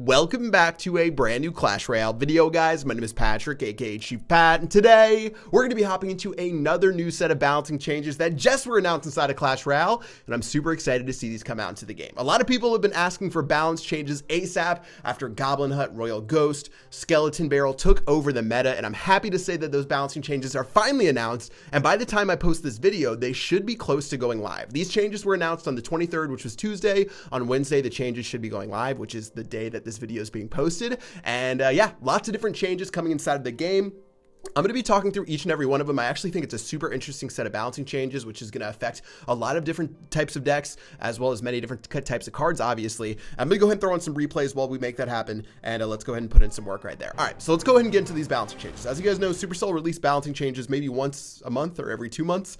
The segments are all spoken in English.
Welcome back to a brand new Clash Royale video, guys. My name is Patrick, aka Chief Pat, and today we're going to be hopping into another new set of balancing changes that just were announced inside of Clash Royale, and I'm super excited to see these come out into the game. A lot of people have been asking for balance changes ASAP after Goblin Hut, Royal Ghost, Skeleton Barrel took over the meta, and I'm happy to say that those balancing changes are finally announced, and by the time I post this video, they should be close to going live. These changes were announced on the 23rd, which was Tuesday. On Wednesday, the changes should be going live, which is the day that this video is being posted. And yeah, lots of different changes coming inside of the game. I'm going to be talking through each and every one of them. I actually think it's a super interesting set of balancing changes, which is going to affect a lot of different types of decks, as well as many different types of cards, obviously. I'm going to go ahead and throw on some replays while we make that happen, and let's go ahead and put in some work right there. All right, so let's go ahead and get into these balancing changes. As you guys know, Supercell release balancing changes maybe once a month or every 2 months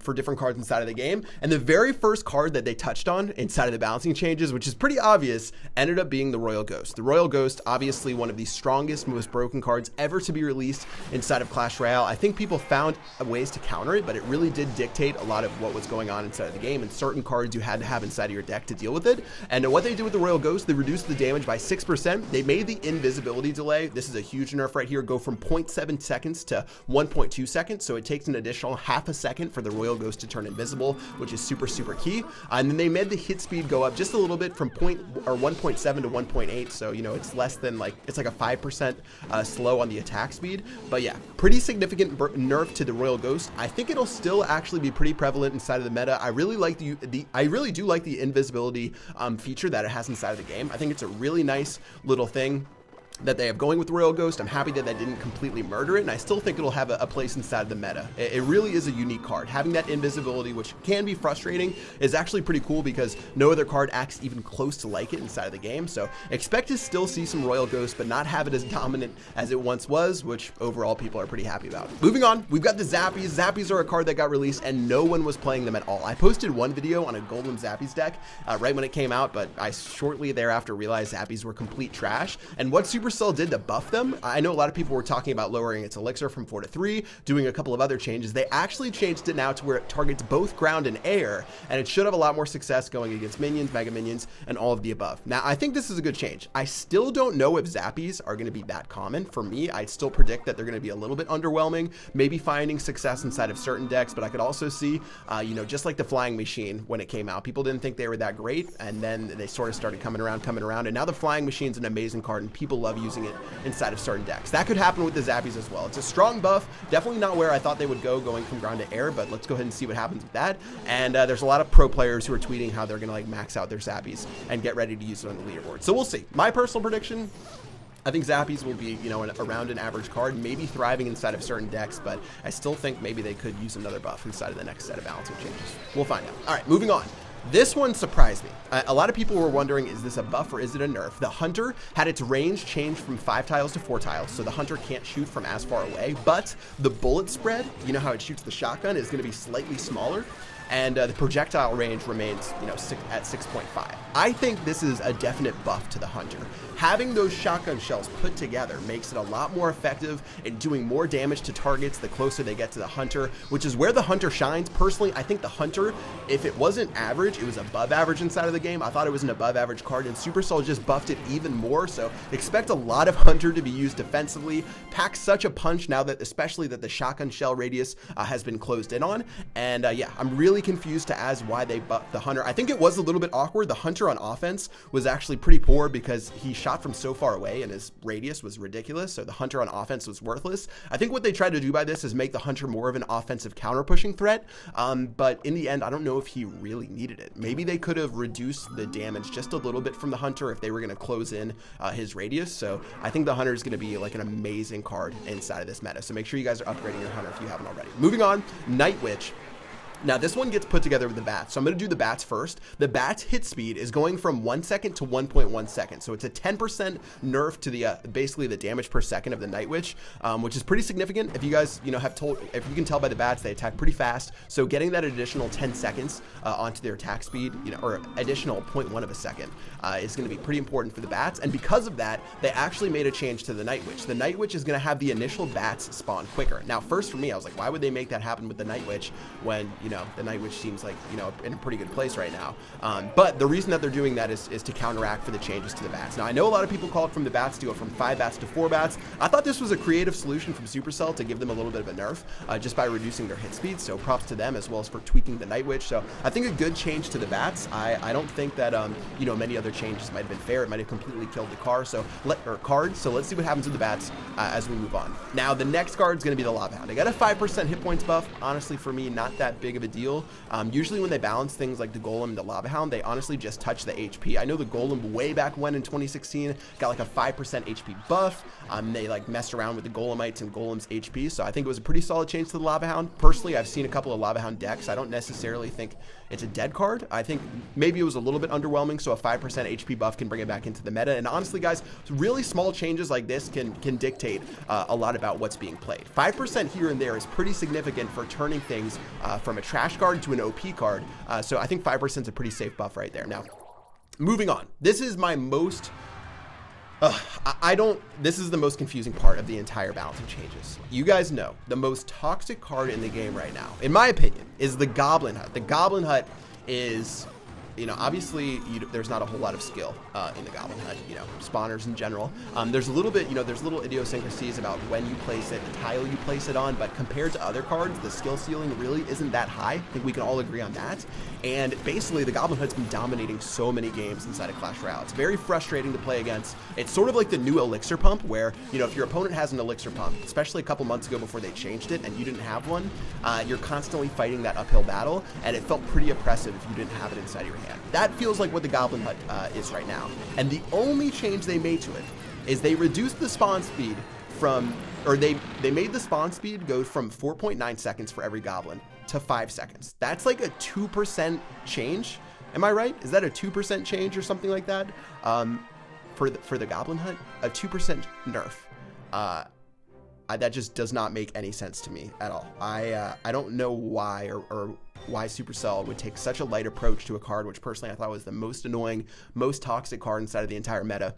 for different cards inside of the game. And the very first card that they touched on inside of the balancing changes, which is pretty obvious, ended up being the Royal Ghost. The Royal Ghost, obviously one of the strongest, most broken cards ever to be released inside of Clash Royale. I think people found ways to counter it, but it really did dictate a lot of what was going on inside of the game, and certain cards you had to have inside of your deck to deal with it. And what they did with the Royal Ghost, they reduced the damage by 6%. They made the invisibility delay, this is a huge nerf right here, go from 0.7 seconds to 1.2 seconds. So it takes an additional half a second for the Royal Ghost to turn invisible, which is super key. And then they made the hit speed go up just a little bit from 1.7 to 1.8. So, you know, it's less than it's like a 5% slow on the attack speed. But yeah, pretty significant nerf to the Royal Ghost. I think it'll still actually be pretty prevalent inside of the meta. I really like I really do like the invisibility feature that it has inside of the game. I think it's a really nice little thing that they have going with Royal Ghost. I'm happy that they didn't completely murder it, and I still think it'll have a place inside the meta. It really is a unique card. Having that invisibility, which can be frustrating, is actually pretty cool because no other card acts even close to like it inside of the game. So expect to still see some Royal Ghost, but not have it as dominant as it once was, which overall people are pretty happy about. Moving on, we've got the Zappies. Zappies are a card that got released and no one was playing them at all. I posted one video on a golden Zappies deck right when it came out, but I shortly thereafter realized Zappies were complete trash. And what Supercell did to buff them, I know a lot of people were talking about lowering its elixir from 4 to 3, doing a couple of other changes. They actually changed it now to where it targets both ground and air, and it should have a lot more success going against minions, mega minions, and all of the above. Now, I think this is a good change. I still don't know if Zappies are going to be that common. For me, I'd still predict that they're going to be a little bit underwhelming, maybe finding success inside of certain decks, but I could also see, you know, just like the Flying Machine when it came out, people didn't think they were that great, and then they sort of started coming around, and now the Flying Machine's an amazing card, and people love using it inside of certain decks. That could happen with the Zappies as well. It's a strong buff, definitely not where I thought they would go going from ground to air, but let's go ahead and see what happens with that. And there's a lot of pro players who are tweeting how they're gonna max out their Zappies and get ready to use it on the leaderboard. So we'll see. My personal prediction, I think Zappies will be, you know, around an average card, maybe thriving inside of certain decks, but I still think maybe they could use another buff inside of the next set of balancing changes. We'll find out. All right, moving on. This one surprised me. A lot of people were wondering, is this a buff or is it a nerf? The Hunter had its range changed from 5 tiles to 4 tiles, so the Hunter can't shoot from as far away, but the bullet spread, you know how it shoots the shotgun, is going to be slightly smaller, and the projectile range remains, you know, at 6.5. I think this is a definite buff to the Hunter. Having those shotgun shells put together makes it a lot more effective in doing more damage to targets the closer they get to the Hunter, which is where the Hunter shines. Personally, I think the Hunter, if it wasn't average, it was above average inside of the game. I thought it was an above average card, and Supercell just buffed it even more, so expect a lot of Hunter to be used defensively. Packs such a punch now that, especially that the shotgun shell radius has been closed in on, and yeah, I'm really confused as why they buffed the Hunter. I think it was a little bit awkward. The Hunter on offense was actually pretty poor because he shot from so far away and his radius was ridiculous, so the Hunter on offense was worthless. I think what they tried to do by this is make the Hunter more of an offensive counter pushing threat, but in the end, I don't know if he really needed it. Maybe they could have reduced the damage just a little bit from the Hunter if they were going to close in his radius. So I think the Hunter is going to be like an amazing card inside of this meta, so make sure you guys are upgrading your Hunter if you haven't already. Moving on, Night Witch. Now this one gets put together with the bats, so I'm going to do the bats first. The bats hit speed is going from 1 second to 1.1 seconds, so it's a 10% nerf to the basically the damage per second of the Night Witch, which is pretty significant. If you guys, you know, if you can tell by the bats, they attack pretty fast, so getting that additional 10 seconds onto their attack speed, you know, or additional 0.1 of a second, is going to be pretty important for the bats. And because of that, they actually made a change to the Night Witch. The Night Witch is going to have the initial bats spawn quicker. Now, first for me, I was like, why would they make that happen with the Night Witch when, you know, the Night Witch seems like, you know, in a pretty good place right now. But the reason that they're doing that is to counteract for the changes to the bats. Now, I know a lot of people called from the bats to go from 5 bats to 4 bats. I thought this was a creative solution from Supercell to give them a little bit of a nerf just by reducing their hit speed. So props to them, as well as for tweaking the Night Witch. So I think a good change to the bats. I don't think that, you know, many other changes might have been fair. It might have completely killed the card. So let's see what happens with the bats as we move on. Now, the next card is going to be the Lava Hound. I got a 5% hit points buff. Honestly, for me, not that big of a deal. Usually when they balance things like the Golem and the Lava Hound, they honestly just touch the HP. I know the Golem way back when in 2016 got like a 5% HP buff. They like messed around with the Golemites and Golem's HP, so I think it was a pretty solid change to the Lava Hound. Personally, I've seen a couple of Lava Hound decks. I don't necessarily think it's a dead card. I think maybe it was a little bit underwhelming, so a 5% HP buff can bring it back into the meta. And honestly, guys, really small changes like this can dictate a lot about what's being played. 5% here and there is pretty significant for turning things from a trash card to an OP card. So I think 5% is a pretty safe buff right there. Now, moving on. This is my most... this is the most confusing part of the entire balancing changes. You guys know the most toxic card in the game right now, in my opinion, is the Goblin Hut. The Goblin Hut is, you know, obviously there's not a whole lot of skill in the Goblin Hut, you know, spawners in general. There's a little bit, you know, there's little idiosyncrasies about when you place it, the tile you place it on, but compared to other cards, the skill ceiling really isn't that high. I think we can all agree on that. And basically, the Goblin Hut's been dominating so many games inside of Clash Royale. It's very frustrating to play against. It's sort of like the new Elixir Pump, where, you know, if your opponent has an Elixir Pump, especially a couple months ago before they changed it and you didn't have one, you're constantly fighting that uphill battle, and it felt pretty oppressive if you didn't have it inside your hand. That feels like what the Goblin Hut is right now. And the only change they made to it is they reduced the spawn speed from, or they made the spawn speed go from 4.9 seconds for every goblin to 5 seconds. That's like a 2% change. Am I right? Is that a 2% change or something like that? For the Goblin Hut, a 2% nerf. That just does not make any sense to me at all. I don't know why or why Supercell would take such a light approach to a card, which personally I thought was the most annoying, most toxic card inside of the entire meta,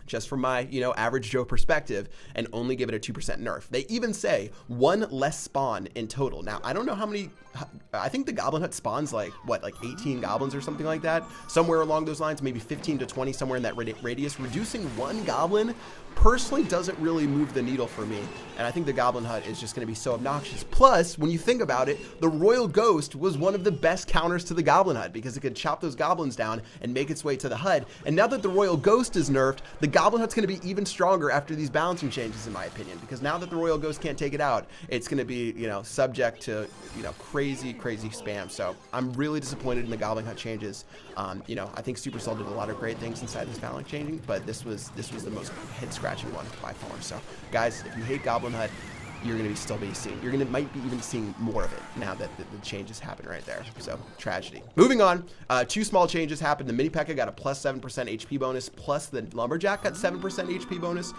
just from my, you know, average Joe perspective, and only give it a 2% nerf. They even say 1 less spawn in total. Now, I don't know how many, I think the Goblin Hut spawns like, what, like 18 goblins or something like that? Somewhere along those lines, maybe 15 to 20, somewhere in that radius. Reducing 1 goblin personally doesn't really move the needle for me, and I think the Goblin Hut is just going to be so obnoxious. Plus, when you think about it, the Royal Ghost was one of the best counters to the Goblin Hut, because it could chop those goblins down and make its way to the HUD. And now that the Royal Ghost is nerfed, the Goblin Hut's going to be even stronger after these balancing changes, in my opinion, because now that the Royal Ghost can't take it out, it's going to be, you know, subject to, you know, crazy spam. So I'm really disappointed in the Goblin Hut changes. You know, I think Supercell did a lot of great things inside this balancing changing, but this was the most head-scratching one by far. So guys, if you hate Goblin Hut, you're going to be seeing, might be even seeing more of it now that the changes happen right there. So tragedy. Moving on, 2 small changes happened. The Mini P.E.K.K.A. got a plus 7% HP bonus, plus the Lumberjack got 7% HP bonus.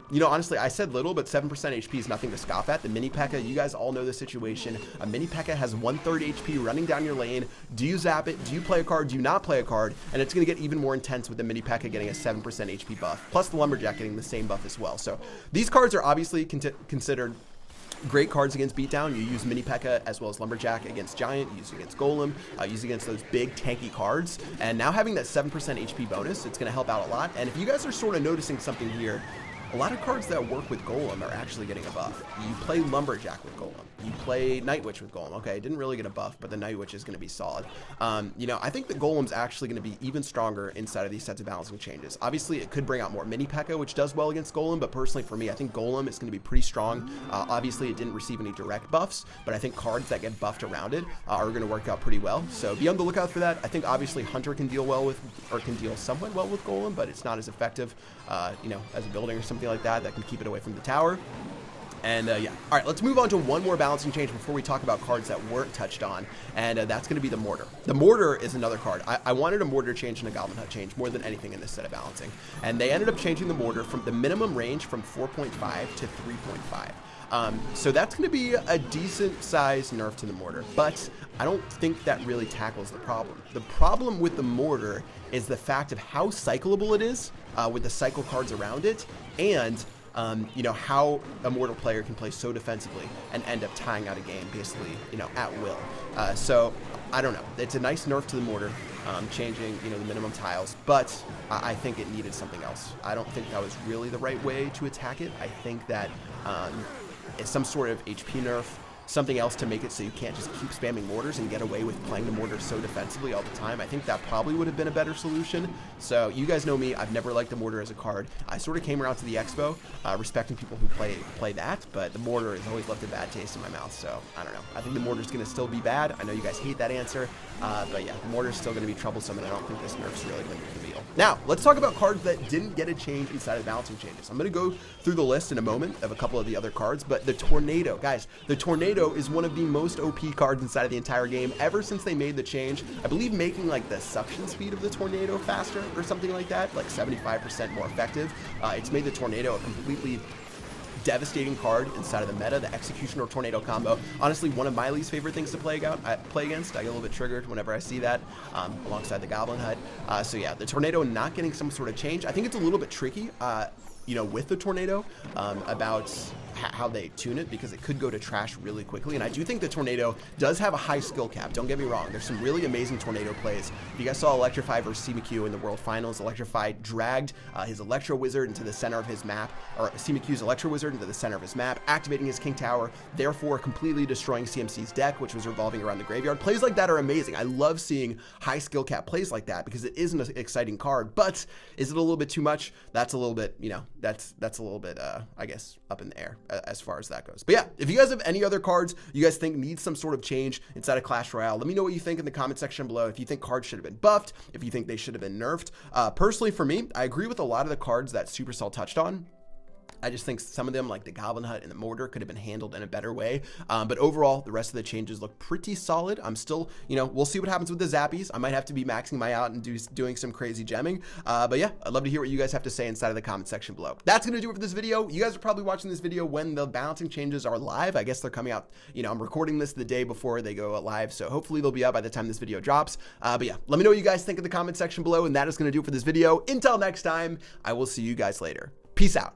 You know, honestly, I said little, but 7% HP is nothing to scoff at. The Mini P.E.K.K.A., you guys all know the situation. A Mini P.E.K.K.A. has 1/3 HP running down your lane. Do you zap it? Do you play a card? Do you not play a card? And it's going to get even more intense with the Mini P.E.K.K.A. getting a 7% HP buff, plus the Lumberjack getting the same buff as well. So these cards are obviously considered great cards against beatdown. You use Mini P.E.K.K.A. as well as Lumberjack against Giant, you use it against Golem, use it against those big tanky cards. And now having that 7% HP bonus, it's going to help out a lot. And if you guys are sort of noticing something here, a lot of cards that work with Golem are actually getting a buff. You play Lumberjack with Golem. You play Night Witch with Golem. Okay, it didn't really get a buff, but the Night Witch is going to be solid. You know, I think the Golem's actually going to be even stronger inside of these sets of balancing changes. Obviously, it could bring out more Mini P.E.K.K.A., which does well against Golem, but personally for me, I think Golem is going to be pretty strong. Obviously, it didn't receive any direct buffs, but I think cards that get buffed around it are going to work out pretty well. So be on the lookout for that. I think obviously Hunter can deal well with, or can deal somewhat well with Golem, but it's not as effective, you know, as a building or something like that can keep it away from the tower. And yeah, all right, let's move on to one more balancing change before we talk about cards that weren't touched on, and that's going to be the Mortar. The Mortar is another card. I wanted a Mortar change and a Goblin Hut change more than anything in this set of balancing, and they ended up changing the Mortar from the minimum range from 4.5 to 3.5. So that's going to be a decent size nerf to the Mortar, but I don't think that really tackles the problem. The problem with the Mortar is the fact of how cyclable it is with the cycle cards around it, and you know, how a Mortar player can play so defensively and end up tying out a game basically, you know, at will. So I don't know. It's a nice nerf to the Mortar, changing, you know, the minimum tiles, but I think it needed something else. I don't think that was really the right way to attack it. I think that it's some sort of HP nerf, something else to make it so you can't just keep spamming Mortars and get away with playing the Mortars so defensively all the time. I think that probably would have been a better solution. So you guys know me, I've never liked the Mortar as a card. I sort of came around to the Expo, respecting people who play that, but the Mortar has always left a bad taste in my mouth, so I don't know. I think the Mortar's going to still be bad. I know you guys hate that answer, but yeah, the Mortar's still going to be troublesome, and I don't think this nerf's really going to move the needle. Now, let's talk about cards that didn't get a change inside of balancing changes. I'm going to go through the list in a moment of a couple of the other cards, but the Tornado, guys, the Tornado is one of the most OP cards inside of the entire game ever since they made the change. I believe making like the suction speed of the Tornado faster or something like that, like 75% more effective. It's made the Tornado a completely devastating card inside of the meta. The Executioner Tornado combo, honestly, one of my least favorite things to play against. I get a little bit triggered whenever I see that, alongside the Goblin Hut. So yeah, the Tornado not getting some sort of change. I think it's a little bit tricky, you know, with the Tornado, about how they tune it, because it could go to trash really quickly. And I do think the Tornado does have a high skill cap. Don't get me wrong. There's some really amazing Tornado plays. If you guys saw Electrify versus CMQ in the World Finals, Electrify dragged his Electro Wizard into the center of his map, or CMQ's Electro Wizard into the center of his map, activating his King Tower, therefore completely destroying CMC's deck, which was revolving around the graveyard. Plays like that are amazing. I love seeing high skill cap plays like that because it is an exciting card, but is it a little bit too much? That's a little bit, you know, that's a little bit, I guess, up in the air as far as that goes. But yeah, if you guys have any other cards you guys think need some sort of change inside of Clash Royale, let me know what you think in the comment section below. If you think cards should have been buffed, if you think they should have been nerfed. Personally, for me, I agree with a lot of the cards that Supercell touched on. I just think some of them, like the Goblin Hut and the Mortar, could have been handled in a better way. But overall, the rest of the changes look pretty solid. I'm still, you know, we'll see what happens with the Zappies. I might have to be maxing my out and doing some crazy gemming. But yeah, I'd love to hear what you guys have to say inside of the comment section below. That's going to do it for this video. You guys are probably watching this video when the balancing changes are live. I guess they're coming out, you know, I'm recording this the day before they go live, so hopefully they'll be up by the time this video drops. But yeah, let me know what you guys think in the comment section below, and that is going to do it for this video. Until next time, I will see you guys later. Peace out.